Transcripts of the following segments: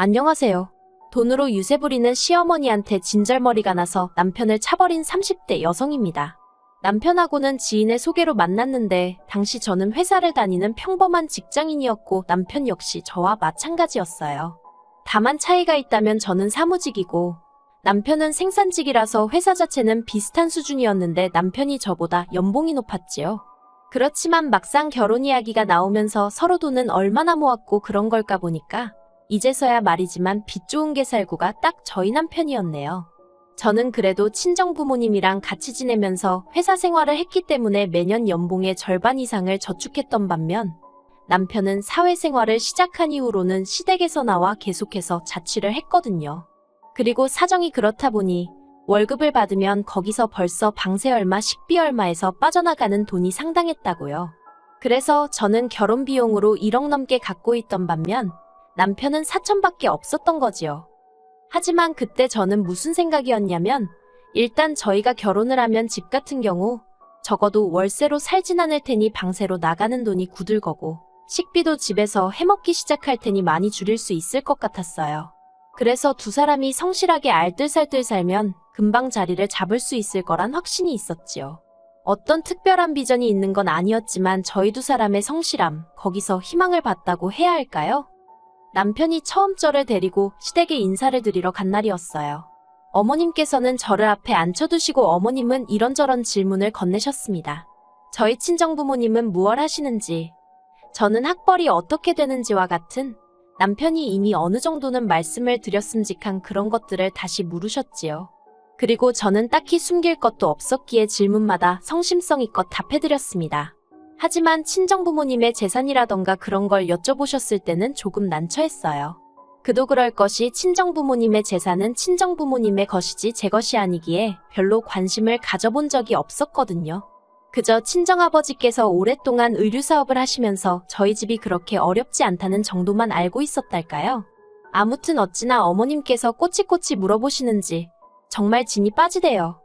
안녕하세요. 돈으로 유세 부리는 시어머니한테 진절머리가 나서 남편을 차버린 30대 여성입니다. 남편하고는 지인의 소개로 만났는데 당시 저는 회사를 다니는 평범한 직장인이었고 남편 역시 저와 마찬가지였어요. 다만 차이가 있다면 저는 사무직이고 남편은 생산직이라서 회사 자체는 비슷한 수준이었는데 남편이 저보다 연봉이 높았지요. 그렇지만 막상 결혼 이야기가 나오면서 서로 돈은 얼마나 모았고 그런 걸까 보니까 이제서야 말이지만 빚 좋은 게 살구가 딱 저희 남편이었네요. 저는 그래도 친정부모님이랑 같이 지내면서 회사 생활을 했기 때문에 매년 연봉의 절반 이상을 저축했던 반면 남편은 사회생활을 시작한 이후로는 시댁에서 나와 계속해서 자취를 했거든요. 그리고 사정이 그렇다 보니 월급을 받으면 거기서 벌써 방세 얼마, 식비 얼마에서 빠져나가는 돈이 상당했다고요. 그래서 저는 결혼 비용으로 1억 넘게 갖고 있던 반면 남편은 4천밖에 없었던 거지요. 하지만 그때 저는 무슨 생각이었냐면 일단 저희가 결혼을 하면 집 같은 경우 적어도 월세로 살진 않을 테니 방세로 나가는 돈이 굳을 거고 식비도 집에서 해먹기 시작할 테니 많이 줄일 수 있을 것 같았어요. 그래서 두 사람이 성실하게 알뜰살뜰 살면 금방 자리를 잡을 수 있을 거란 확신이 있었지요. 어떤 특별한 비전이 있는 건 아니었지만 저희 두 사람의 성실함, 거기서 희망을 봤다고 해야 할까요? 남편이 처음 저를 데리고 시댁에 인사를 드리러 간 날이었어요. 어머님께서는 저를 앞에 앉혀두시고 어머님은 이런저런 질문을 건네셨습니다. 저희 친정부모님은 무얼 하시는지, 저는 학벌이 어떻게 되는지와 같은 남편이 이미 어느 정도는 말씀을 드렸음직한 그런 것들을 다시 물으셨지요. 그리고 저는 딱히 숨길 것도 없었기에 질문마다 성심성의껏 답해드렸습니다. 하지만 친정부모님의 재산이라던가 그런 걸 여쭤보셨을 때는 조금 난처했어요. 그도 그럴 것이 친정부모님의 재산은 친정부모님의 것이지 제 것이 아니기에 별로 관심을 가져본 적이 없었거든요. 그저 친정아버지께서 오랫동안 의류사업을 하시면서 저희 집이 그렇게 어렵지 않다는 정도만 알고 있었달까요? 아무튼 어찌나 어머님께서 꼬치꼬치 물어보시는지 정말 진이 빠지대요.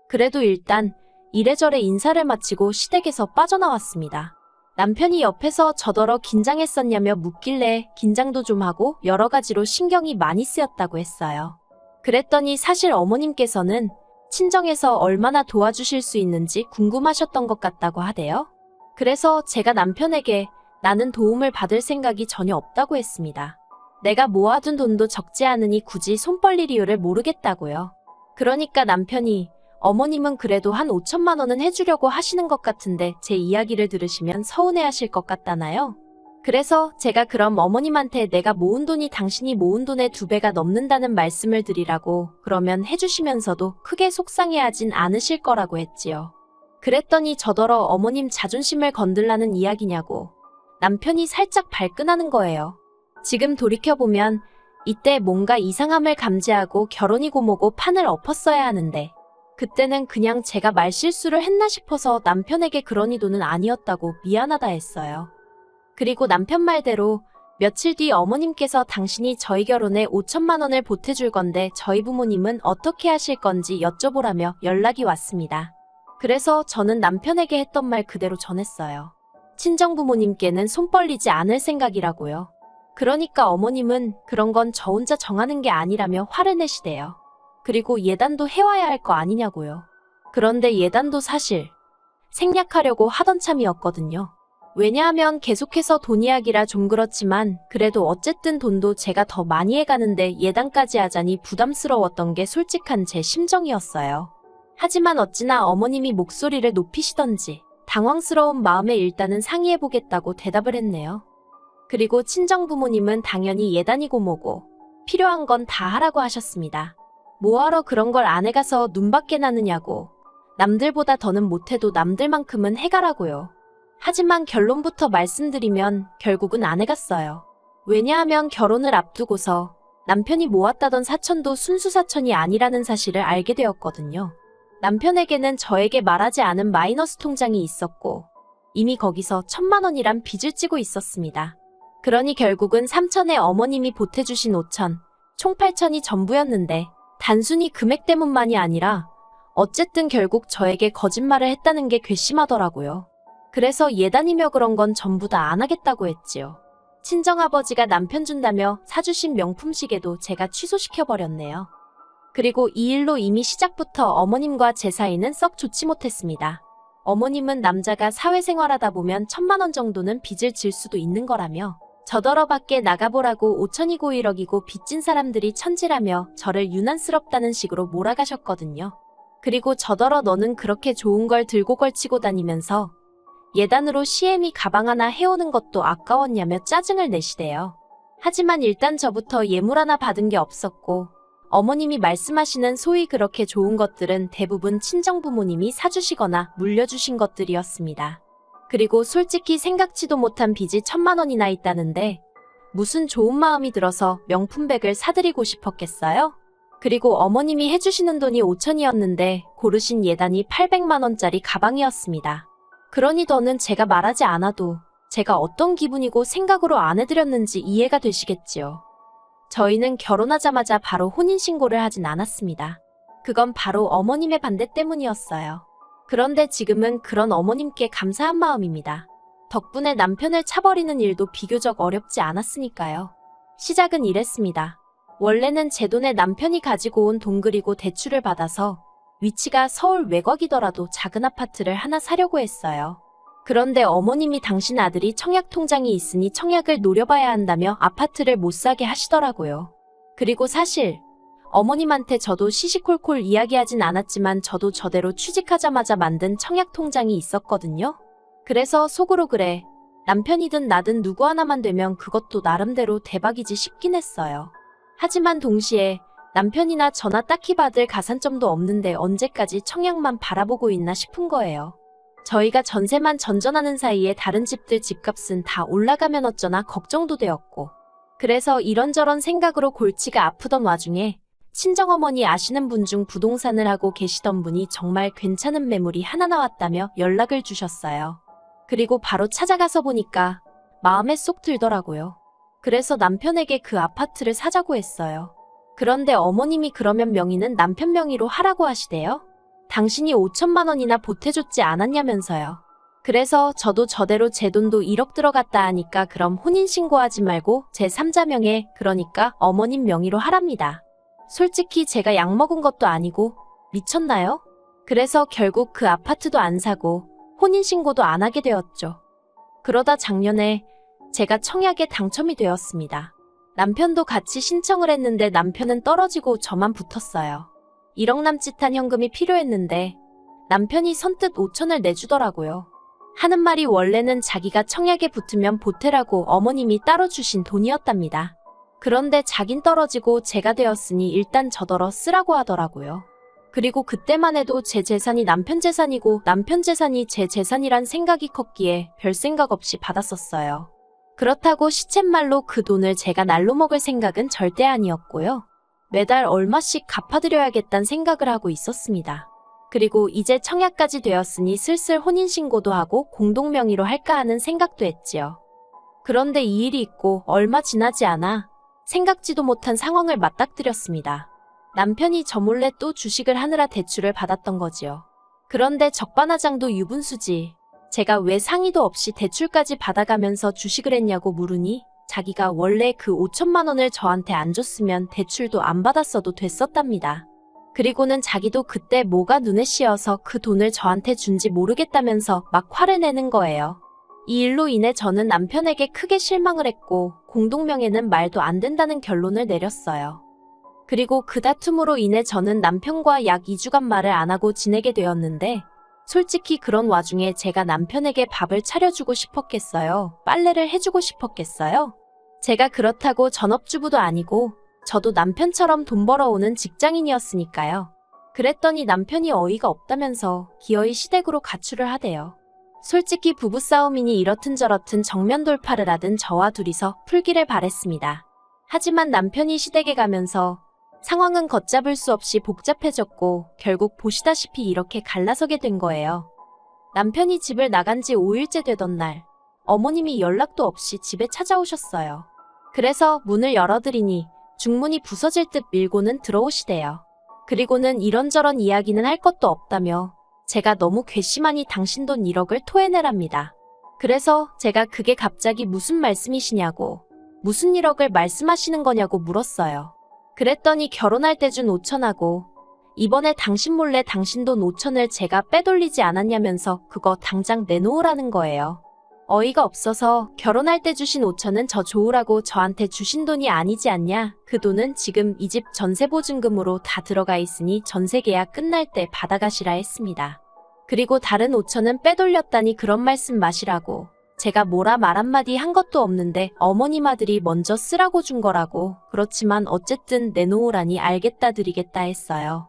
그래도 일단 이래저래 인사를 마치고 시댁에서 빠져나왔습니다. 남편이 옆에서 저더러 긴장했었냐며 묻길래 긴장도 좀 하고 여러 가지로 신경이 많이 쓰였다고 했어요. 그랬더니 사실 어머님께서는 친정에서 얼마나 도와주실 수 있는지 궁금하셨던 것 같다고 하대요. 그래서 제가 남편에게 나는 도움을 받을 생각이 전혀 없다고 했습니다. 내가 모아둔 돈도 적지 않으니 굳이 손 벌릴 이유를 모르겠다고요. 그러니까 남편이 어머님은 그래도 한 5천만 원은 해주려고 하시는 것 같은데 제 이야기를 들으시면 서운해하실 것 같다나요? 그래서 제가 그럼 어머님한테 내가 모은 돈이 당신이 모은 돈의 2배가 넘는다는 말씀을 드리라고 그러면 해주시면서도 크게 속상해하진 않으실 거라고 했지요. 그랬더니 저더러 어머님 자존심을 건들라는 이야기냐고 남편이 살짝 발끈하는 거예요. 지금 돌이켜보면 이때 뭔가 이상함을 감지하고 결혼이고 뭐고 판을 엎었어야 하는데 그때는 그냥 제가 말실수를 했나 싶어서 남편에게 그러니 돈은 아니었다고 미안하다 했어요. 그리고 남편 말대로 며칠 뒤 어머님께서 당신이 저희 결혼에 5천만 원을 보태줄 건데 저희 부모님은 어떻게 하실 건지 여쭤보라며 연락이 왔습니다. 그래서 저는 남편에게 했던 말 그대로 전했어요. 친정부모님께는 손 벌리지 않을 생각이라고요. 그러니까 어머님은 그런 건 저 혼자 정하는 게 아니라며 화를 내시대요. 그리고 예단도 해와야 할 거 아니냐고요. 그런데 예단도 사실 생략하려고 하던 참이었거든요. 왜냐하면 계속해서 돈 이야기라 좀 그렇지만 그래도 어쨌든 돈도 제가 더 많이 해가는데 예단까지 하자니 부담스러웠던 게 솔직한 제 심정이었어요. 하지만 어찌나 어머님이 목소리를 높이시던지 당황스러운 마음에 일단은 상의해보겠다고 대답을 했네요. 그리고 친정부모님은 당연히 예단이고 뭐고 필요한 건 다 하라고 하셨습니다. 뭐하러 그런 걸 안 해가서 눈밖에 나느냐고. 남들보다 더는 못해도 남들만큼은 해가라고요. 하지만 결론부터 말씀드리면 결국은 안 해갔어요. 왜냐하면 결혼을 앞두고서 남편이 모았다던 사천도 순수 사천이 아니라는 사실을 알게 되었거든요. 남편에게는 저에게 말하지 않은 마이너스 통장이 있었고 이미 거기서 1,000만 원이란 빚을 지고 있었습니다. 그러니 결국은 3천에 어머님이 보태주신 5천, 총 8천이 전부였는데 단순히 금액 때문만이 아니라 어쨌든 결국 저에게 거짓말을 했다는 게 괘씸하더라고요. 그래서 예단이며 그런 건 전부 다 안 하겠다고 했지요. 친정아버지가 남편 준다며 사주신 명품 시계도 제가 취소시켜버렸네요. 그리고 이 일로 이미 시작부터 어머님과 제 사이는 썩 좋지 못했습니다. 어머님은 남자가 사회생활하다 보면 1,000만 원 정도는 빚을 질 수도 있는 거라며 저더러 밖에 나가보라고 5천이고 1억이고 빚진 사람들이 천지라며 저를 유난스럽다는 식으로 몰아가셨거든요. 그리고 저더러 너는 그렇게 좋은 걸 들고 걸치고 다니면서 예단으로 CME 가방 하나 해오는 것도 아까웠냐며 짜증을 내시대요. 하지만 일단 저부터 예물 하나 받은 게 없었고 어머님이 말씀하시는 소위 그렇게 좋은 것들은 대부분 친정부모님이 사주시거나 물려주신 것들이었습니다. 그리고 솔직히 생각지도 못한 빚이 1,000만 원이나 있다는데 무슨 좋은 마음이 들어서 명품백을 사드리고 싶었겠어요? 그리고 어머님이 해주시는 돈이 5천이었는데 고르신 예단이 800만 원짜리 가방이었습니다. 그러니 더는 제가 말하지 않아도 제가 어떤 기분이고 생각으로 안 해드렸는지 이해가 되시겠지요. 저희는 결혼하자마자 바로 혼인신고를 하진 않았습니다. 그건 바로 어머님의 반대 때문이었어요. 그런데 지금은 그런 어머님께 감사한 마음입니다. 덕분에 남편을 차버리는 일도 비교적 어렵지 않았으니까요. 시작은 이랬습니다. 원래는 제 돈에 남편이 가지고 온 돈 그리고 대출을 받아서 위치가 서울 외곽이더라도 작은 아파트를 하나 사려고 했어요. 그런데 어머님이 당신 아들이 청약 통장이 있으니 청약을 노려봐야 한다며 아파트를 못 사게 하시더라고요. 그리고 사실 어머님한테 저도 시시콜콜 이야기하진 않았지만 저도 저대로 취직하자마자 만든 청약 통장이 있었거든요. 그래서 속으로 그래, 남편이든 나든 누구 하나만 되면 그것도 나름대로 대박이지 싶긴 했어요. 하지만 동시에 남편이나 저나 딱히 받을 가산점도 없는데 언제까지 청약만 바라보고 있나 싶은 거예요. 저희가 전세만 전전하는 사이에 다른 집들 집값은 다 올라가면 어쩌나 걱정도 되었고 그래서 이런저런 생각으로 골치가 아프던 와중에 친정어머니 아시는 분 중 부동산을 하고 계시던 분이 정말 괜찮은 매물이 하나 나왔다며 연락을 주셨어요. 그리고 바로 찾아가서 보니까 마음에 쏙 들더라고요. 그래서 남편에게 그 아파트를 사자고 했어요. 그런데 어머님이 그러면 명의는 남편 명의로 하라고 하시대요. 당신이 5천만 원이나 보태줬지 않았냐면서요. 그래서 저도 저대로 제 돈도 1억 들어갔다 하니까 그럼 혼인신고하지 말고 제 3자 명의, 그러니까 어머님 명의로 하랍니다. 솔직히 제가 약 먹은 것도 아니고 미쳤나요? 그래서 결국 그 아파트도 안 사고 혼인신고도 안 하게 되었죠. 그러다 작년에 제가 청약에 당첨이 되었습니다. 남편도 같이 신청을 했는데 남편은 떨어지고 저만 붙었어요. 1억 남짓한 현금이 필요했는데 남편이 선뜻 5천을 내주더라고요. 하는 말이 원래는 자기가 청약에 붙으면 보태라고 어머님이 따로 주신 돈이었답니다. 그런데 자긴 떨어지고 제가 되었으니 일단 저더러 쓰라고 하더라고요. 그리고 그때만 해도 제 재산이 남편 재산이고 남편 재산이 제 재산이란 생각이 컸기에 별 생각 없이 받았었어요. 그렇다고 시쳇말로 그 돈을 제가 날로 먹을 생각은 절대 아니었고요. 매달 얼마씩 갚아드려야겠다는 생각을 하고 있었습니다. 그리고 이제 청약까지 되었으니 슬슬 혼인신고도 하고 공동명의로 할까 하는 생각도 했지요. 그런데 이 일이 있고 얼마 지나지 않아 생각지도 못한 상황을 맞닥뜨렸습니다. 남편이 저 몰래 또 주식을 하느라 대출을 받았던 거지요. 그런데 적반하장도 유분수지. 제가 왜 상의도 없이 대출까지 받아가면서 주식을 했냐고 물으니 자기가 원래 그 5천만 원을 저한테 안 줬으면 대출도 안 받았어도 됐었답니다. 그리고는 자기도 그때 뭐가 눈에 씌어서 그 돈을 저한테 준지 모르겠다면서 막 화를 내는 거예요. 이 일로 인해 저는 남편에게 크게 실망을 했고 공동명예는 말도 안 된다는 결론을 내렸어요. 그리고 그 다툼으로 인해 저는 남편과 약 2주간 말을 안 하고 지내게 되었는데 솔직히 그런 와중에 제가 남편에게 밥을 차려주고 싶었겠어요? 빨래를 해주고 싶었겠어요? 제가 그렇다고 전업주부도 아니고 저도 남편처럼 돈 벌어오는 직장인이었으니까요. 그랬더니 남편이 어이가 없다면서 기어이 시댁으로 가출을 하대요. 솔직히 부부싸움이니 이렇든 저렇든 정면 돌파를 하든 저와 둘이서 풀기를 바랬습니다. 하지만 남편이 시댁에 가면서 상황은 걷잡을 수 없이 복잡해졌고 결국 보시다시피 이렇게 갈라서게 된 거예요. 남편이 집을 나간 지 5일째 되던 날 어머님이 연락도 없이 집에 찾아오셨어요. 그래서 문을 열어드리니 중문이 부서질 듯 밀고는 들어오시대요. 그리고는 이런저런 이야기는 할 것도 없다며 제가 너무 괘씸하니 당신 돈 1억을 토해내랍니다. 그래서 제가 그게 갑자기 무슨 말씀이시냐고, 무슨 1억을 말씀하시는 거냐고 물었어요. 그랬더니 결혼할 때 준 5천하고 이번에 당신 몰래 당신 돈 5천을 제가 빼돌리지 않았냐면서 그거 당장 내놓으라는 거예요. 어이가 없어서 결혼할 때 주신 5천은 저 좋으라고 저한테 주신 돈이 아니지 않냐? 그 돈은 지금 이 집 전세보증금으로 다 들어가 있으니 전세계약 끝날 때 받아가시라 했습니다. 그리고 다른 5천은 빼돌렸다니 그런 말씀 마시라고. 제가 뭐라 말 한마디 한 것도 없는데 어머님 아들이 먼저 쓰라고 준 거라고. 그렇지만 어쨌든 내놓으라니 알겠다 드리겠다 했어요.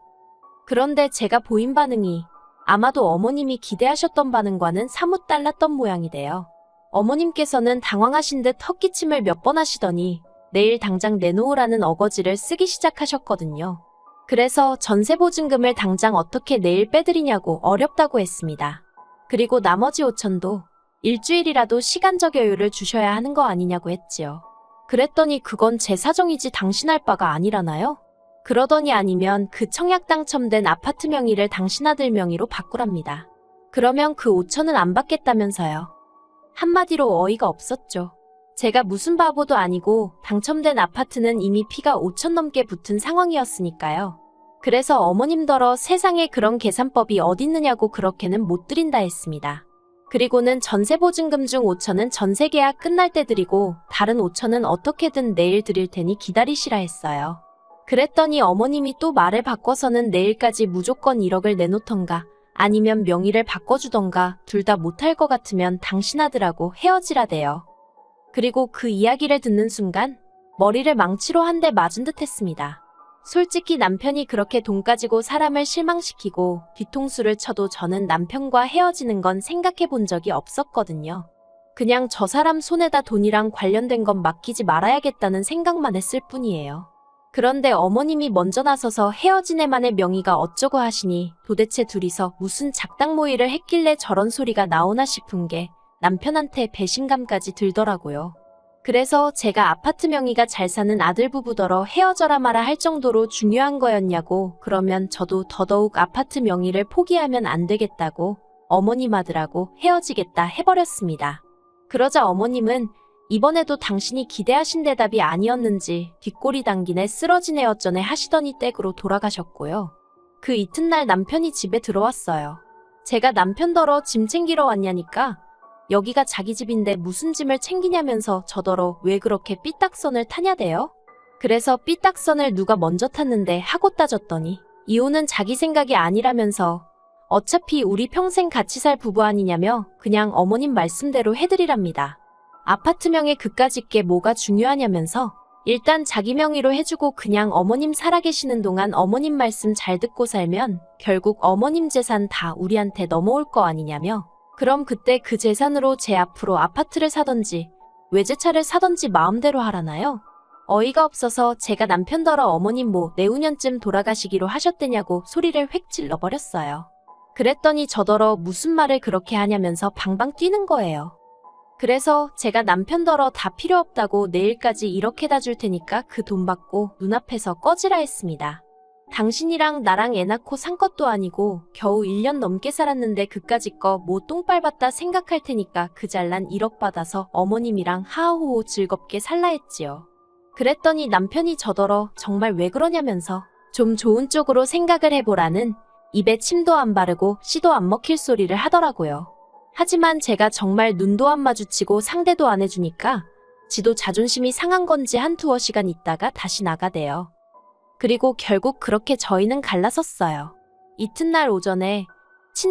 그런데 제가 보인 반응이 아마도 어머님이 기대하셨던 반응과는 사뭇 달랐던 모양이래요. 어머님께서는 당황하신 듯 헛기침을 몇 번 하시더니 내일 당장 내놓으라는 어거지를 쓰기 시작하셨거든요. 그래서 전세보증금을 당장 어떻게 내일 빼드리냐고 어렵다고 했습니다. 그리고 나머지 5천도 일주일이라도 시간적 여유를 주셔야 하는 거 아니냐고 했지요. 그랬더니 그건 제 사정이지 당신 할 바가 아니라나요? 그러더니 아니면 그 청약 당첨된 아파트 명의를 당신 아들 명의로 바꾸랍니다. 그러면 그 5천은 안 받겠다면서요. 한마디로 어이가 없었죠. 제가 무슨 바보도 아니고 당첨된 아파트는 이미 피가 5천 넘게 붙은 상황이었으니까요. 그래서 어머님더러 세상에 그런 계산법이 어딨느냐고 그렇게는 못 드린다 했습니다. 그리고는 전세보증금 중 5천은 전세계약 끝날 때 드리고 다른 5천은 어떻게든 내일 드릴 테니 기다리시라 했어요. 그랬더니 어머님이 또 말을 바꿔서는 내일까지 무조건 1억을 내놓던가 아니면 명의를 바꿔주던가 둘 다 못할 것 같으면 당신 아들하고 헤어지라대요. 그리고 그 이야기를 듣는 순간 머리를 망치로 한 대 맞은 듯 했습니다. 솔직히 남편이 그렇게 돈 가지고 사람을 실망시키고 뒤통수를 쳐도 저는 남편과 헤어지는 건 생각해 본 적이 없었거든요. 그냥 저 사람 손에다 돈이랑 관련된 건 맡기지 말아야겠다는 생각만 했을 뿐이에요. 그런데 어머님이 먼저 나서서 헤어진 애만의 명의가 어쩌고 하시니 도대체 둘이서 무슨 작당모의를 했길래 저런 소리가 나오나 싶은 게 남편한테 배신감까지 들더라고요. 그래서 제가 아파트 명의가 잘 사는 아들 부부더러 헤어져라 마라 할 정도로 중요한 거였냐고. 그러면 저도 더더욱 아파트 명의를 포기하면 안 되겠다고 어머님 아들하고 헤어지겠다 해버렸습니다. 그러자 어머님은 이번에도 당신이 기대하신 대답이 아니었는지 뒷골이 당기네 쓰러지네 어쩌네 하시더니 댁으로 돌아가셨고요. 그 이튿날 남편이 집에 들어왔어요. 제가 남편더러 짐 챙기러 왔냐니까 여기가 자기 집인데 무슨 짐을 챙기냐면서 저더러 왜 그렇게 삐딱선을 타냐대요. 그래서 삐딱선을 누가 먼저 탔는데 하고 따졌더니 이혼은 자기 생각이 아니라면서 어차피 우리 평생 같이 살 부부 아니냐며 그냥 어머님 말씀대로 해드리랍니다. 아파트 명에 그까짓 게 뭐가 중요하냐면서 일단 자기 명의로 해주고 그냥 어머님 살아계시는 동안 어머님 말씀 잘 듣고 살면 결국 어머님 재산 다 우리한테 넘어올 거 아니냐며 그럼 그때 그 재산으로 제 앞으로 아파트를 사던지 외제차를 사던지 마음대로 하라나요? 어이가 없어서 제가 남편더러 어머님 뭐 내후년쯤 돌아가시기로 하셨대냐고 소리를 획 질러버렸어요. 그랬더니 저더러 무슨 말을 그렇게 하냐면서 방방 뛰는 거예요. 그래서 제가 남편더러 다 필요 없다고 내일까지 이렇게 다 줄 테니까 그 돈 받고 눈앞에서 꺼지라 했습니다. 당신이랑 나랑 애 낳고 산 것도 아니고 겨우 1년 넘게 살았는데 그까짓 거 뭐 똥 밟았다 생각할 테니까 그 잘난 1억 받아서 어머님이랑 하하호호 즐겁게 살라 했지요. 그랬더니 남편이 저더러 정말 왜 그러냐면서 좀 좋은 쪽으로 생각을 해보라는 입에 침도 안 바르고 씨도 안 먹힐 소리를 하더라고요. 하지만 제가 정말 눈도 안 마주치고 상대도 안 해주니까 지도 자존심이 상한 건지 한 두어 시간 있다가 다시 나가대요. 그리고 결국 그렇게 저희는 갈라섰어요. 이튿날 오전에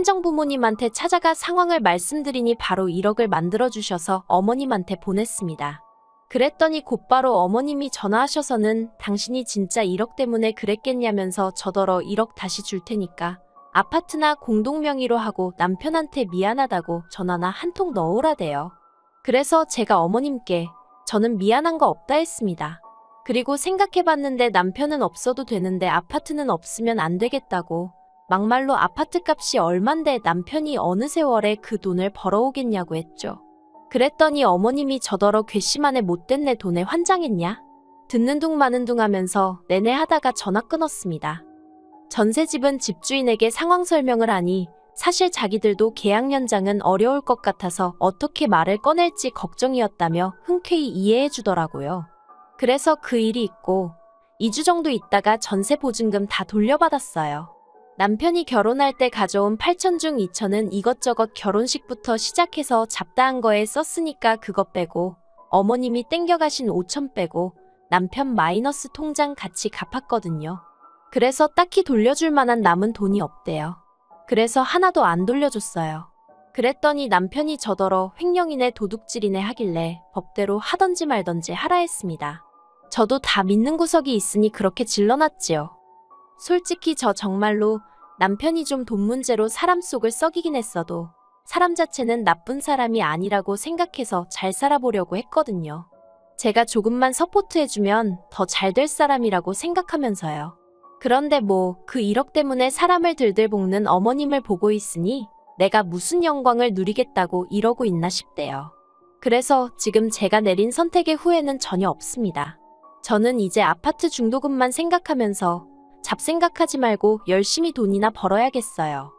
친정부모님한테 찾아가 상황을 말씀드리니 바로 1억을 만들어주셔서 어머님한테 보냈습니다. 그랬더니 곧바로 어머님이 전화하셔서는 당신이 진짜 1억 때문에 그랬겠냐면서 저더러 1억 다시 줄 테니까 아파트나 공동명의로 하고 남편한테 미안하다고 전화나 한 통 넣으라대요. 그래서 제가 어머님께 저는 미안한 거 없다 했습니다. 그리고 생각해봤는데 남편은 없어도 되는데 아파트는 없으면 안 되겠다고 막말로 아파트 값이 얼만데 남편이 어느 세월에 그 돈을 벌어오겠냐고 했죠. 그랬더니 어머님이 저더러 괘씸하네 못된 내 돈에 환장했냐? 듣는 둥 마는 둥 하면서 내내 하다가 전화 끊었습니다. 전세집은 집주인에게 상황 설명을 하니 사실 자기들도 계약 연장은 어려울 것 같아서 어떻게 말을 꺼낼지 걱정이었다며 흔쾌히 이해해 주더라고요. 그래서 그 일이 있고 2주 정도 있다가 전세 보증금 다 돌려받았어요. 남편이 결혼할 때 가져온 8천 중 2천은 이것저것 결혼식부터 시작해서 잡다한 거에 썼으니까 그거 빼고 어머님이 땡겨가신 5천 빼고 남편 마이너스 통장 같이 갚았거든요. 그래서 딱히 돌려줄 만한 남은 돈이 없대요. 그래서 하나도 안 돌려줬어요. 그랬더니 남편이 저더러 횡령이네 도둑질이네 하길래 법대로 하던지 말던지 하라 했습니다. 저도 다 믿는 구석이 있으니 그렇게 질러놨지요. 솔직히 저 정말로 남편이 좀 돈 문제로 사람 속을 썩이긴 했어도 사람 자체는 나쁜 사람이 아니라고 생각해서 잘 살아보려고 했거든요. 제가 조금만 서포트해주면 더 잘 될 사람이라고 생각하면서요. 그런데 뭐 그 1억 때문에 사람을 들들 볶는 어머님을 보고 있으니 내가 무슨 영광을 누리겠다고 이러고 있나 싶대요. 그래서 지금 제가 내린 선택의 후회는 전혀 없습니다. 저는 이제 아파트 중도금만 생각하면서 잡생각하지 말고 열심히 돈이나 벌어야겠어요.